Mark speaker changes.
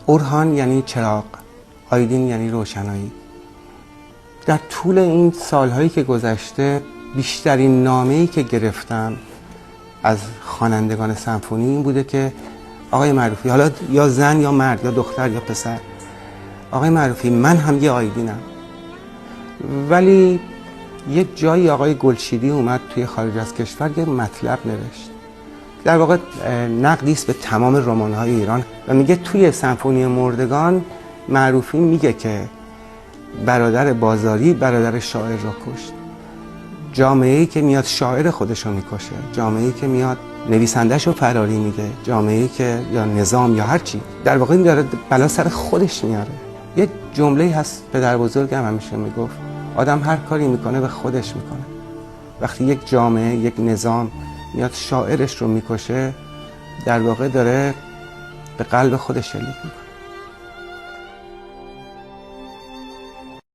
Speaker 1: اورهان یعنی چراغ، آیدین یعنی روشنایی. در طول این سالهایی که گذشته بیشترین نامه‌ای که گرفتم از خوانندگان سمفونی این بوده که آقای معروفی، حالا یا زن یا مرد یا دختر یا پسر، آقای معروفی من هم یه آیدینم. ولی یه جایی آقای گلشیدی اومد توی خارج از کشور یه مطلب نوشت، در واقع نقدی است به تمام رمان‌های ایران و میگه توی سمفونی مردگان معروفی میگه که برادر بازاری برادر شاعر را کشت. جامعه‌ای که میاد شاعر خودش رو میکشه، جامعه‌ای که میاد نویسنده‌ش رو فراری میده، جامعه‌ای که یا نظام یا هر چی در واقع این داره بلا سر خودش میاره. یه جمله‌ای هست پدر بزرگم همیشه میگفت آدم هر کاری میکنه به خودش میکنه. وقتی یک جامعه، یک نظام میاد شاعرش رو میکشه، در واقع داره به قلب خودش شلیک میکنه.